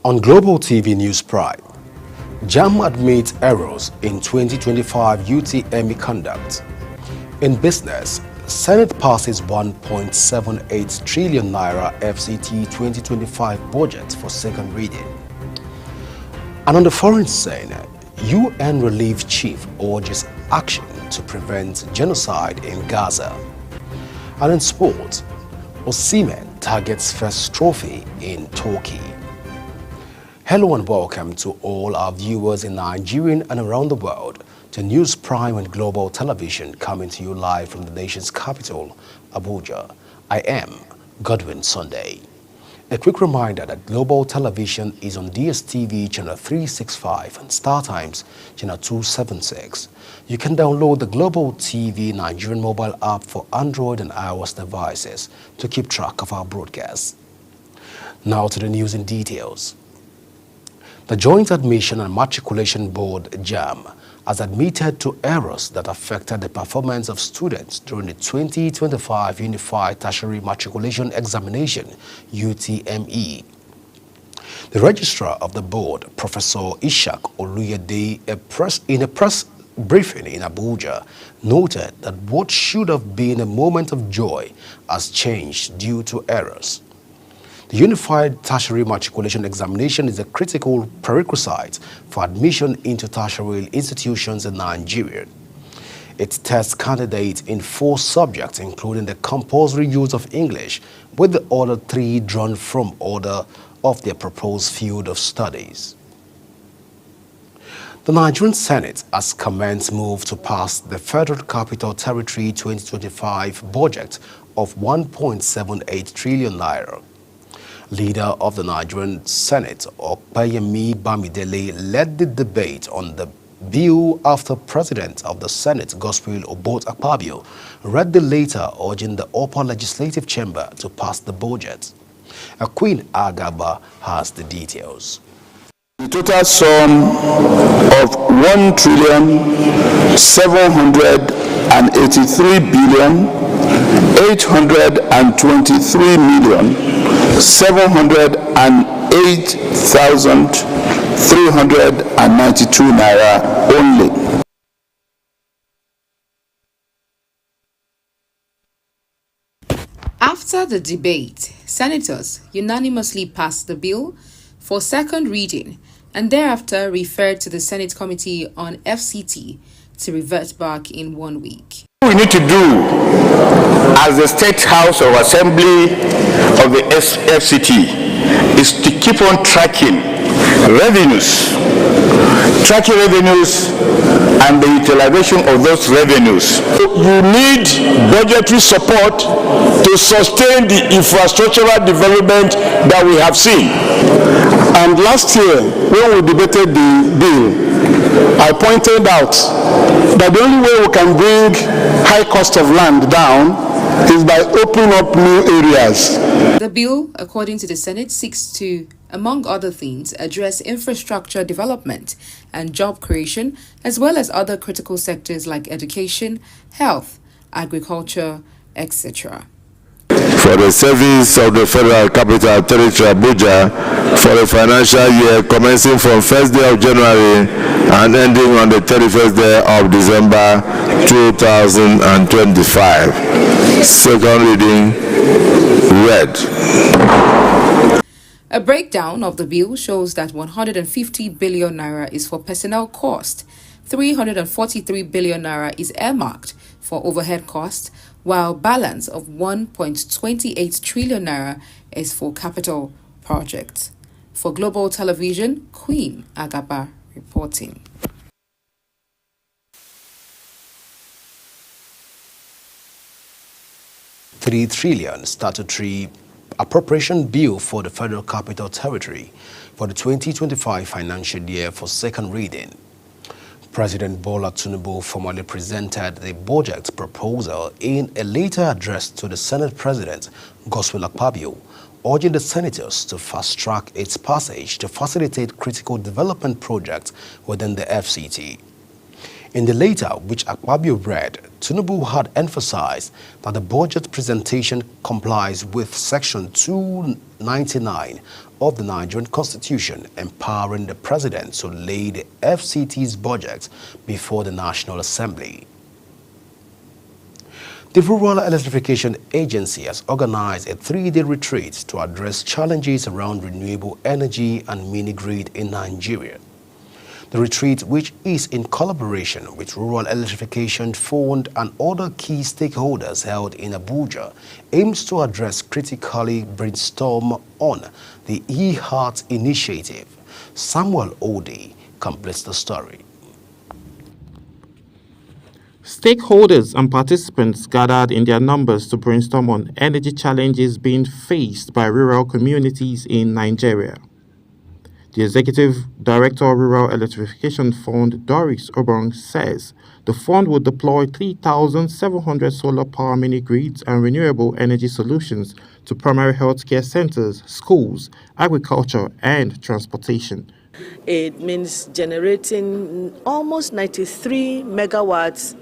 On Global TV News Prime, JAMB admits errors in 2025 UTME conduct. In business, Senate passes 1.78 trillion naira FCT 2025 budget for second reading. And on the foreign scene, UN Relief Chief urges action to prevent genocide in Gaza. And in sport, Osimhen targets first trophy in Turkey. Hello and welcome to all our viewers in Nigeria and around the world to News Prime and Global Television, coming to you live from the nation's capital, Abuja. I am Godwin Sunday. A quick reminder that Global Television is on DSTV channel 365 and StarTimes channel 276. You can download the Global TV Nigerian mobile app for Android and iOS devices to keep track of our broadcasts. Now to the news in details. The Joint Admission and Matriculation Board, JAMB, has admitted to errors that affected the performance of students during the 2025 Unified Tertiary Matriculation Examination, UTME. The registrar of the board, Professor Ishak Oluyede, in a press briefing in Abuja, noted that what should have been a moment of joy has changed due to errors. The Unified Tertiary Matriculation Examination is a critical prerequisite for admission into tertiary institutions in Nigeria. It tests candidates in 4 subjects, including the compulsory use of English, with the other 3 drawn from order of their proposed field of studies. The Nigerian Senate has commenced move to pass the Federal Capital Territory 2025 budget of 1.78 trillion naira. Leader of the Nigerian Senate, Opeyemi Bamidele, led the debate on the bill after President of the Senate, Godswill Akpabio, read the letter urging the upper legislative chamber to pass the budget. Queen Agaba has the details. The total sum of 1,783,828,392 naira only. After the debate, senators unanimously passed the bill for second reading and thereafter referred to the Senate Committee on FCT to revert back in 1 week. What we need to do as the State House of Assembly of the FCT is to keep on tracking revenues and the utilization of those revenues. You need budgetary support to sustain the infrastructural development that we have seen. And last year, when we debated the bill, I pointed out that the only way we can bring high cost of land down is by opening up new areas. The bill, according to the Senate, seeks to, among other things, address infrastructure development and job creation, as well as other critical sectors like education, health, agriculture, etc. For the service of the Federal Capital Territory Abuja for the financial year commencing from 1st day of January and ending on the 31st day of December 2025. Second reading read. A breakdown of the bill shows that 150 billion naira is for personnel cost, 343 billion naira is earmarked for overhead costs, while balance of 1.28 trillion naira is for capital projects. For Global Television, Queen Agaba reporting. $3 trillion statutory appropriation bill for the Federal Capital Territory for the 2025 financial year for second reading. President Bola Tinubu formally presented the budget proposal in a letter addressed to the Senate President, Godswill Akpabio, urging the senators to fast-track its passage to facilitate critical development projects within the FCT. In the letter, which Akpabio read, Tinubu had emphasized that the budget presentation complies with Section 299 of the Nigerian Constitution empowering the President to lay the FCT's budget before the National Assembly. The Rural Electrification Agency has organized a 3-day retreat to address challenges around renewable energy and mini-grid in Nigeria. The retreat, which is in collaboration with Rural Electrification Fund and other key stakeholders held in Abuja, aims to address critically brainstorm on the eHeart initiative. Samuel Ode completes the story. Stakeholders and participants gathered in their numbers to brainstorm on energy challenges being faced by rural communities in Nigeria. The Executive Director of Rural Electrification Fund, Doris Obong, says the fund will deploy 3,700 solar power mini-grids and renewable energy solutions to primary healthcare centers, schools, agriculture, and transportation. It means generating almost 93 megawatts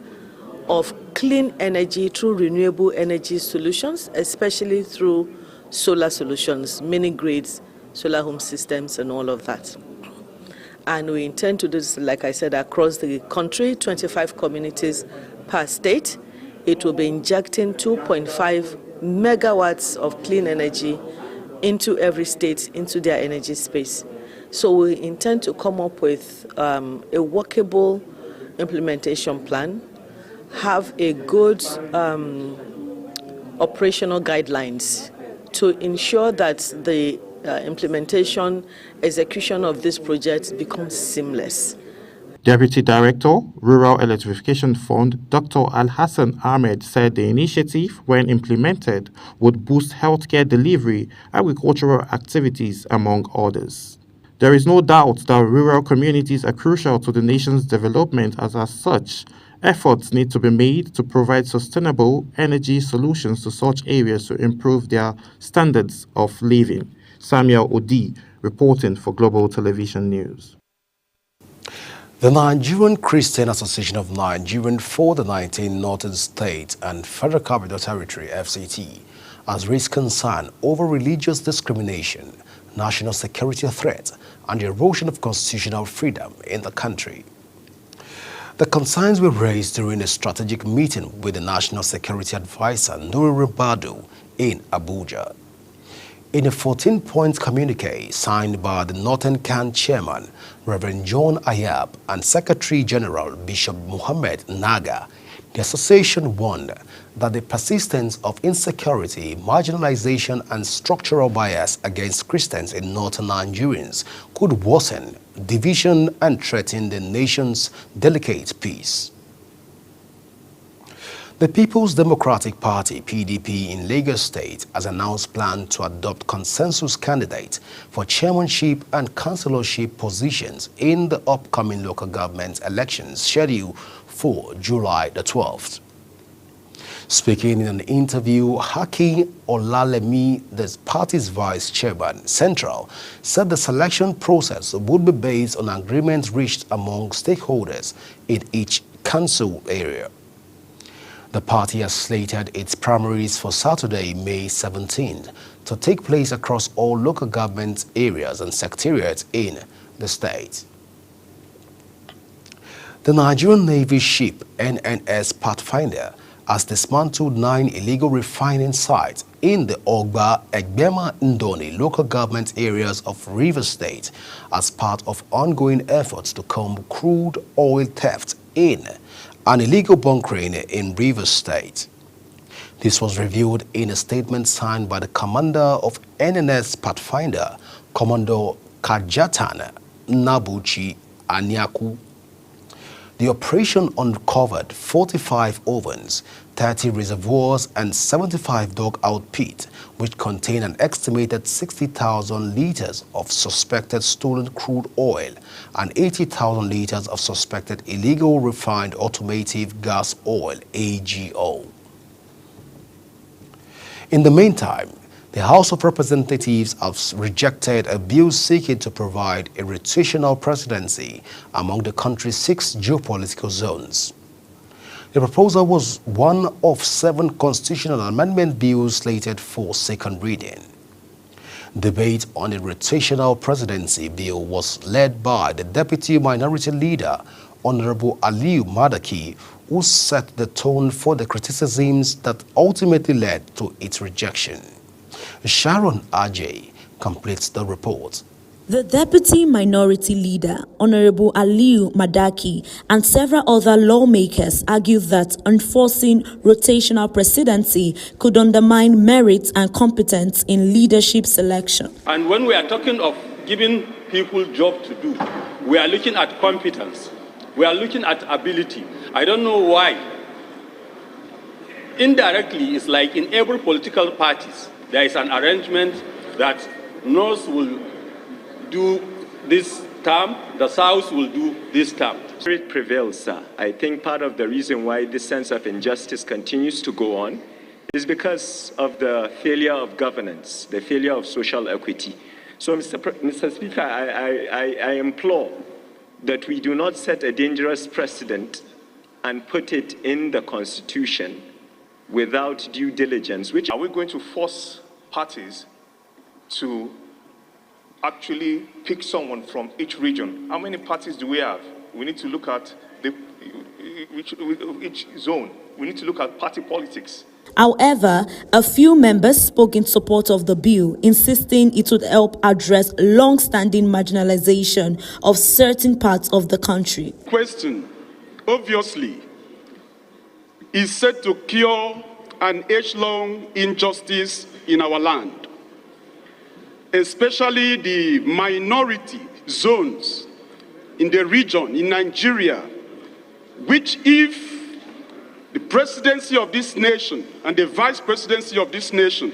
of clean energy through renewable energy solutions, especially through solar solutions, mini-grids, solar home systems, and all of that. And we intend to do this, like I said, across the country, 25 communities per state. It will be injecting 2.5 megawatts of clean energy into every state, into their energy space. So we intend to come up with a workable implementation plan, have a good operational guidelines to ensure that the implementation, execution of this project becomes seamless. Deputy Director, Rural Electrification Fund, Dr. Al-Hassan Ahmed, said the initiative, when implemented, would boost healthcare delivery, agricultural activities, among others. There is no doubt that rural communities are crucial to the nation's development, as such, efforts need to be made to provide sustainable energy solutions to such areas to improve their standards of living. Samuel Odi, reporting for Global Television News. The Nigerian Christian Association of Nigerian for the 19 Northern States and Federal Capital Territory, FCT, has raised concern over religious discrimination, national security threat, and the erosion of constitutional freedom in the country. The concerns were raised during a strategic meeting with the National Security Advisor, Nuri Ribadu, in Abuja. In a 14-point communique signed by the Northern CAN Chairman, Reverend John Ayab, and Secretary General Bishop Muhammad Naga, the association warned that the persistence of insecurity, marginalization, and structural bias against Christians in northern Nigerians could worsen division and threaten the nation's delicate peace. The People's Democratic Party, PDP, in Lagos State has announced plans to adopt consensus candidates for chairmanship and councillorship positions in the upcoming local government elections scheduled for July the 12th. Speaking in an interview, Haki Olalemi, the party's vice chairman, Central, said the selection process would be based on agreements reached among stakeholders in each council area. The party has slated its primaries for Saturday, May 17th, to take place across all local government areas and secretariats in the state. The Nigerian Navy ship NNS Pathfinder has dismantled 9 illegal refining sites in the Ogba, Egbema, Ndoni local government areas of Rivers State as part of ongoing efforts to combat crude oil theft in and illegal bunkering in Rivers State. This was revealed in a statement signed by the commander of NNS Pathfinder, Commodore Kajatan Nabuchi Anyaku. The operation uncovered 45 ovens, 30 reservoirs, and 75 dug-out pits, which contain an estimated 60,000 liters of suspected stolen crude oil and 80,000 liters of suspected illegal refined automotive gas oil, AGO. In the meantime, the House of Representatives has rejected a bill seeking to provide a rotational presidency among the country's 6 geopolitical zones. The proposal was one of 7 constitutional amendment bills slated for second reading. Debate on the rotational presidency bill was led by the Deputy Minority Leader, Honorable Aliyu Madaki, who set the tone for the criticisms that ultimately led to its rejection. Sharon Ajay completes the report. The Deputy Minority Leader, Honorable Aliyu Madaki, and several other lawmakers argued that enforcing rotational presidency could undermine merit and competence in leadership selection. And when we are talking of giving people job to do, we are looking at competence. We are looking at ability. I don't know why. Indirectly, it's like in every political parties, there is an arrangement that North will do this term, the South will do this term. Spirit prevails, sir. I think part of the reason why this sense of injustice continues to go on is because of the failure of governance, the failure of social equity. So, Mr. Speaker, I implore that we do not set a dangerous precedent and put it in the Constitution without due diligence. Which are we going to force parties to actually pick someone from each region? How many parties do we have? We need to look at each zone. We need to look at party politics. However, a few members spoke in support of the bill, insisting it would help address long-standing marginalization of certain parts of the country. Question, obviously, is set to cure an age-long injustice in our land, especially the minority zones in the region, in Nigeria, which if the presidency of this nation and the vice presidency of this nation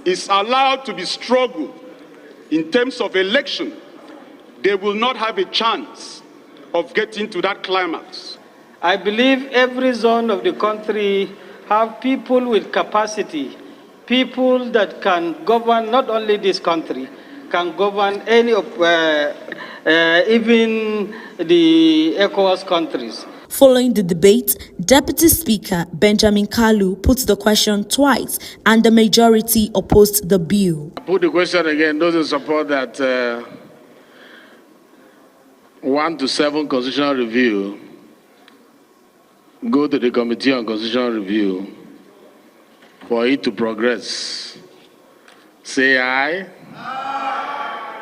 is allowed to be struggled in terms of election, they will not have a chance of getting to that climax. I believe every zone of the country have people with capacity, people that can govern not only this country, can govern any of, even the ECOWAS countries. Following the debate, Deputy Speaker Benjamin Kalu put the question twice and the majority opposed the bill. I put the question again. Those who support that 1 to 7 constitutional review go to the Committee on Constitutional Review for it to progress. Say aye. Aye.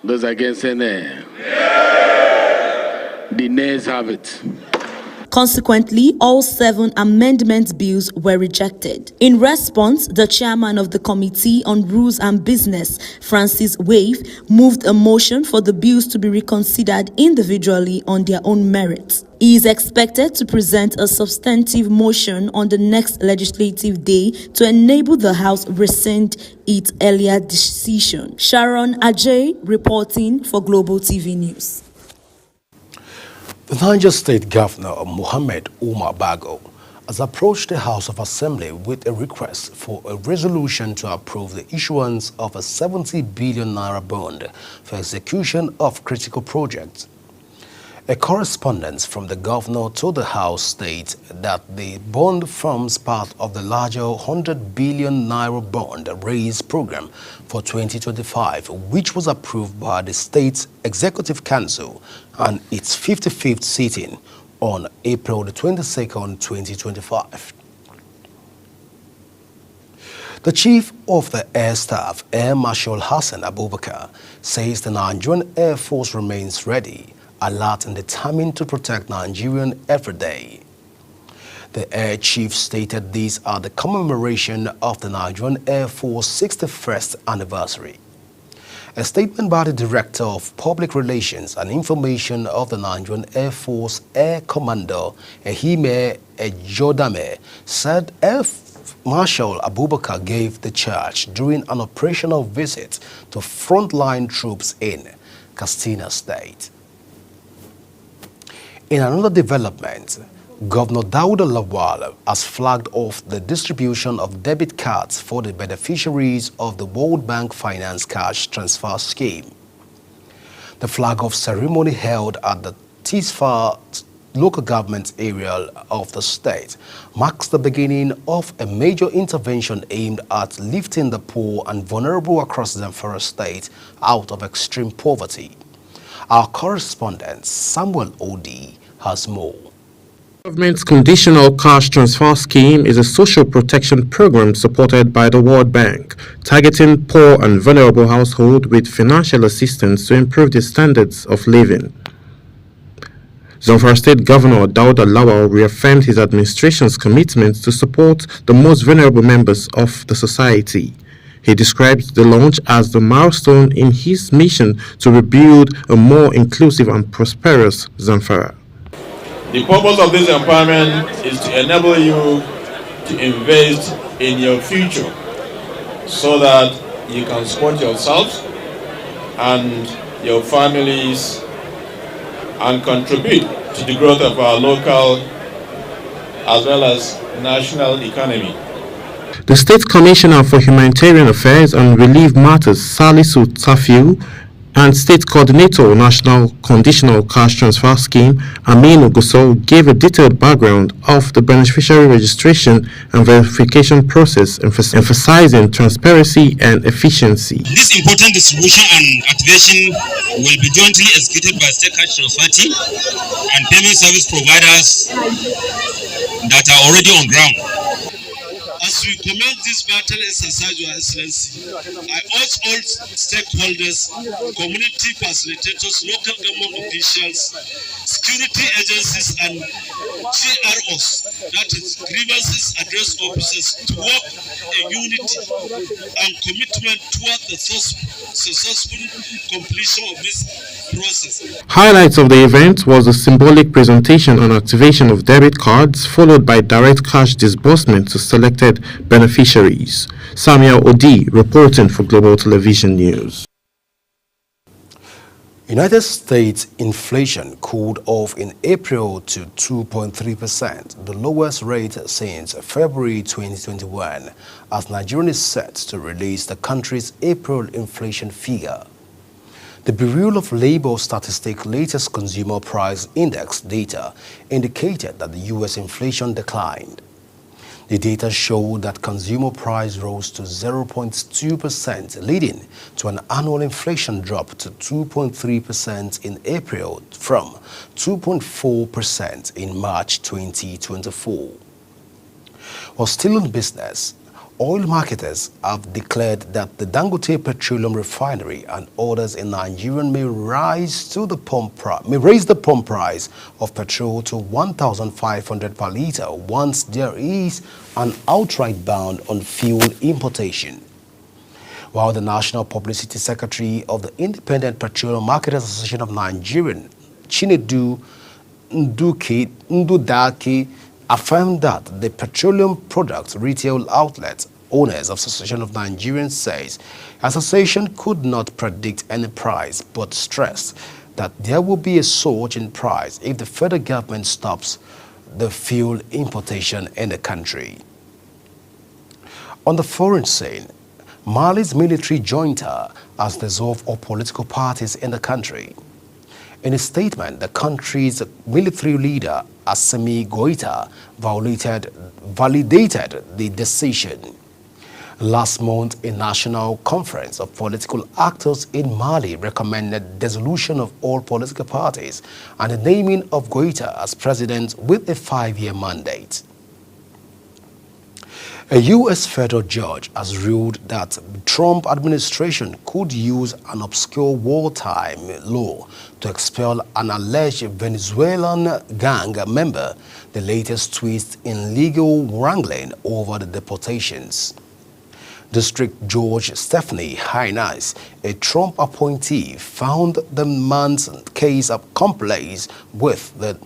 Those against say nay. The nays have it. Consequently, all 7 amendment bills were rejected. In response, the chairman of the Committee on Rules and Business, Francis Wave, moved a motion for the bills to be reconsidered individually on their own merits. He is expected to present a substantive motion on the next legislative day to enable the House rescind its earlier decision. Sharon Ajay reporting for Global TV News. The Niger State Governor, Mohammed Umar Bago, has approached the House of Assembly with a request for a resolution to approve the issuance of a 70 billion naira bond for execution of critical projects. A correspondence from the governor to the House states that the bond forms part of the larger 100 billion naira bond raise program for 2025, which was approved by the State Executive Council and its 55th sitting on April the 22nd, 2025. The Chief of the Air Staff, Air Marshal Hassan Abubakar, says the Nigerian Air Force remains ready, alert and determined to protect Nigerians every day. The Air Chief stated these are the commemoration of the Nigerian Air Force 61st anniversary. A statement by the Director of Public Relations and Information of the Nigerian Air Force Air Commander Ehime Ejodame said Air Marshal Abubakar gave the charge during an operational visit to frontline troops in Katsina State. In another development, Governor Dauda Lawal has flagged off the distribution of debit cards for the beneficiaries of the World Bank Finance Cash Transfer Scheme. The flag-off ceremony held at the Tisfa local government area of the state marks the beginning of a major intervention aimed at lifting the poor and vulnerable across Zamfara state out of extreme poverty. Our correspondent Samuel Odi has more. The government's Conditional Cash Transfer Scheme is a social protection program supported by the World Bank, targeting poor and vulnerable households with financial assistance to improve their standards of living. Zamfara State Governor Dauda Lawal reaffirmed his administration's commitment to support the most vulnerable members of the society. He described the launch as the milestone in his mission to rebuild a more inclusive and prosperous Zamfara. The purpose of this empowerment is to enable you to invest in your future so that you can support yourselves and your families and contribute to the growth of our local as well as national economy. The State Commissioner for Humanitarian Affairs and Relief Matters, Salisu Tafiu, and State Coordinator National Conditional Cash Transfer Scheme, Aminu Gusau, gave a detailed background of the beneficiary registration and verification process, emphasizing transparency and efficiency. This important distribution and activation will be jointly executed by State Cash Transfer team and payment service providers that are already on ground. As we commence this battle exercise, Your Excellency, I urge all stakeholders, community facilitators, local government officials, security agencies, and GROs, that is grievances address officers, to work in unity and commitment toward the successful completion of this process. Highlights of the event was a symbolic presentation on activation of debit cards, followed by direct cash disbursement to selected beneficiaries. Samuel Odi reporting for Global Television News. United States inflation cooled off in April to 2.3%, the lowest rate since February 2021, as Nigeria is set to release the country's April inflation figure. The Bureau of Labor Statistics' latest consumer price index data indicated that the U.S. inflation declined. The data showed that consumer price rose to 0.2%, leading to an annual inflation drop to 2.3% in April from 2.4% in March 2024. While still in business, oil marketers have declared that the Dangote Petroleum Refinery and others in Nigeria may raise the pump price of petrol to 1,500 per litre once there is an outright ban on fuel importation. While the National Publicity Secretary of the Independent Petroleum Marketers Association of Nigeria, Chinedu Ndudaki, affirmed that the petroleum products retail outlet owners of Association of Nigerians says association could not predict any price, but stressed that there will be a surge in price if the federal government stops the fuel importation in the country. On the foreign scene, Mali's military junta has dissolved all political parties in the country. In a statement, the country's military leader, Assimi Goïta, validated the decision. Last month, a national conference of political actors in Mali recommended dissolution of all political parties and the naming of Goïta as president with a 5-year mandate. A U.S. federal judge has ruled that the Trump administration could use an obscure wartime law to expel an alleged Venezuelan gang member, the latest twist in legal wrangling over the deportations. District Judge Stephanie Hines, a Trump appointee, found the man's case complies with the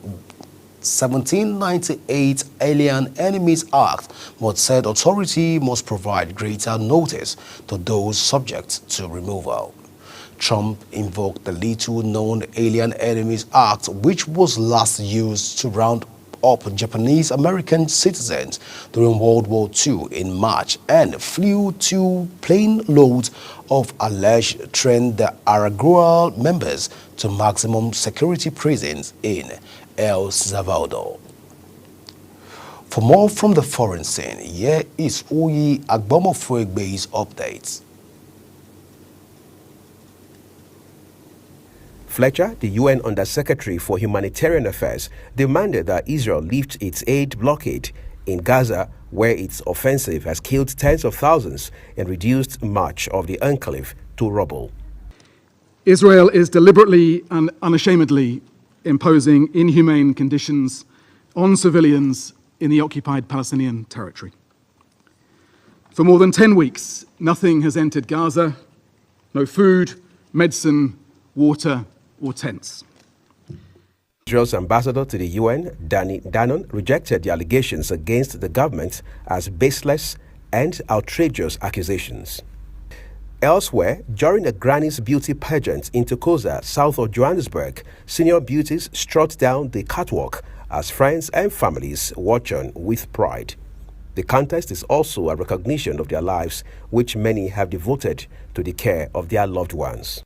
1798 Alien Enemies Act, but said authority must provide greater notice to those subject to removal. Trump invoked the little-known Alien Enemies Act, which was last used to round up Japanese-American citizens during World War II in March, and flew 2 plane loads of alleged trained Araguaia members to maximum security prisons in El Salvador. For more from the foreign scene, here is Uyi Agbomofuegbe's updates. Fletcher, the UN Undersecretary for Humanitarian Affairs, demanded that Israel lift its aid blockade in Gaza, where its offensive has killed tens of thousands and reduced much of the enclave to rubble. Israel is deliberately and unashamedly imposing inhumane conditions on civilians in the occupied Palestinian territory. For more than 10 weeks, nothing has entered Gaza, no food, medicine, water, or tents. Israel's ambassador to the UN, Danny Danon, rejected the allegations against the government as baseless and outrageous accusations. Elsewhere, during a Granny's beauty pageant in Tokoza, south of Johannesburg, senior beauties strut down the catwalk as friends and families watch on with pride. The contest is also a recognition of their lives, which many have devoted to the care of their loved ones.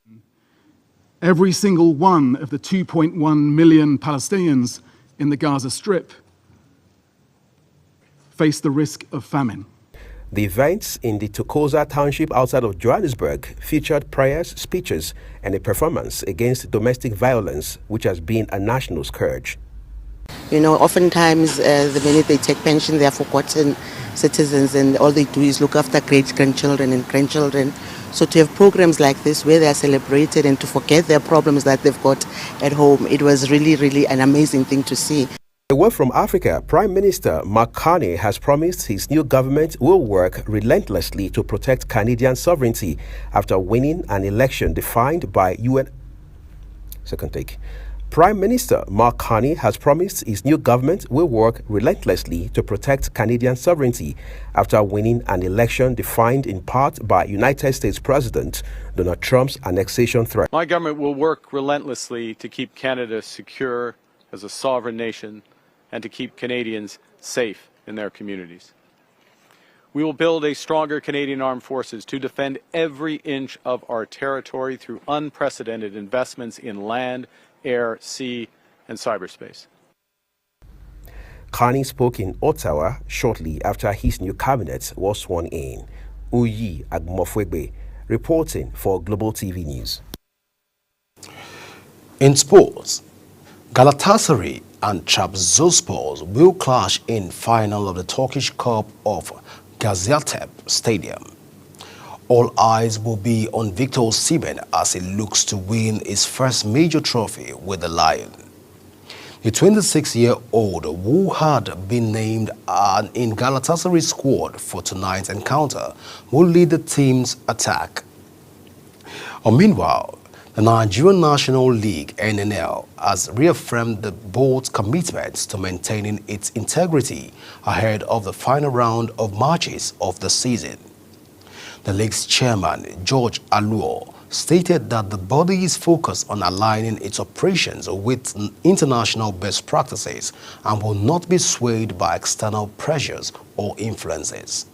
Every single one of the 2.1 million Palestinians in the Gaza Strip face the risk of famine. The events in the Tokoza township outside of Johannesburg featured prayers, speeches, and a performance against domestic violence, which has been a national scourge. You know, oftentimes the minute they take pension, they are forgotten citizens, and all they do is look after great-grandchildren and grandchildren. So to have programs like this where they are celebrated and to forget their problems that they've got at home, it was really, really an amazing thing to see. Away from Africa, Prime Minister Mark Carney has promised his new government will work relentlessly to protect Canadian sovereignty after winning an election defined by UN. Prime Minister Mark Carney has promised his new government will work relentlessly to protect Canadian sovereignty after winning an election defined in part by United States President Donald Trump's annexation threat. My government will work relentlessly to keep Canada secure as a sovereign nation and to keep Canadians safe in their communities. We will build a stronger Canadian Armed Forces to defend every inch of our territory through unprecedented investments in land, air, sea, and cyberspace. Carney spoke in Ottawa shortly after his new cabinet was sworn in. Uyi Agbomofuegbe, reporting for Global TV News. In sports, Galatasaray and Trabzonspor will clash in final of the Turkish Cup of Gaziantep Stadium. All eyes will be on Victor Osimhen as he looks to win his first major trophy with the Lion. The 26-year-old, who had been named in Galatasaray's squad for tonight's encounter, will lead the team's attack. Meanwhile, the Nigerian National League (NNL) has reaffirmed the board's commitments to maintaining its integrity ahead of the final round of matches of the season. The league's chairman, George Aluo, stated that the body is focused on aligning its operations with international best practices and will not be swayed by external pressures or influences.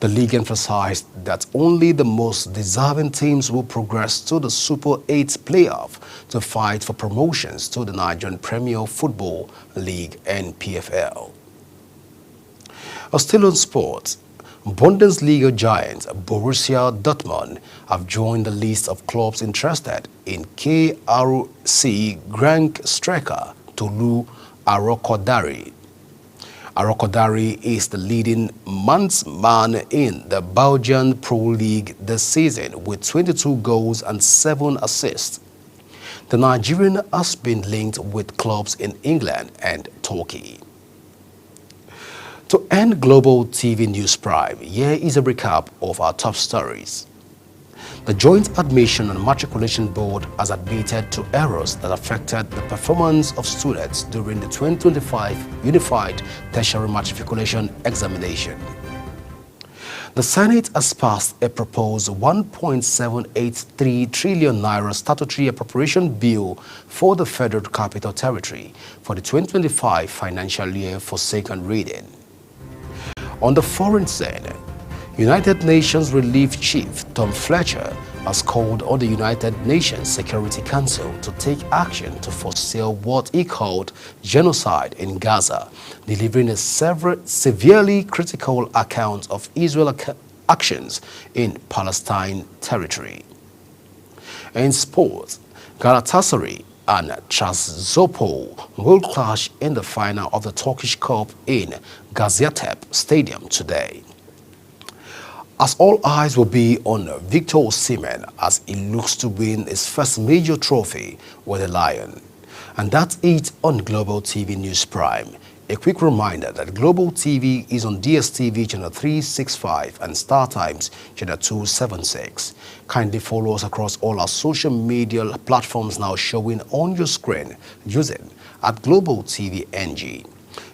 The league emphasized that only the most deserving teams will progress to the Super 8 playoff to fight for promotions to the Nigerian Premier Football League (NPFL). Still on sports, Bundesliga giants Borussia Dortmund have joined the list of clubs interested in KRC Genk striker Tolu Arokodare. Arokodare is the leading man in the Belgian Pro League this season with 22 goals and 7 assists. The Nigerian has been linked with clubs in England and Turkey. To end Global TV News Prime, here is a recap of our top stories. The Joint Admission and Matriculation Board has admitted to errors that affected the performance of students during the 2025 Unified Tertiary Matriculation Examination. The Senate has passed a proposed 1.783 trillion naira statutory appropriation bill for the Federal Capital Territory for the 2025 financial year for second reading. On the foreign scene, United Nations Relief Chief Tom Fletcher has called on the United Nations Security Council to take action to forestall what he called genocide in Gaza, delivering a severely critical account of Israel's actions in Palestine territory. In sports, Galatasaray and Trabzonspor will clash in the final of the Turkish Cup in Gaziantep Stadium today. As all eyes will be on Victor Osimhen as he looks to win his first major trophy with the Lion. And that's it on Global TV News Prime. A quick reminder that Global TV is on DSTV channel 365 and StarTimes channel 276. Kindly follow us across all our social media platforms now showing on your screen using @Global TV NG.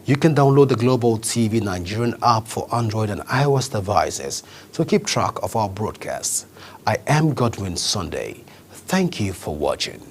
You can download the Global TV Nigerian app for Android and iOS devices to keep track of our broadcasts. I am Godwin Sunday. Thank you for watching.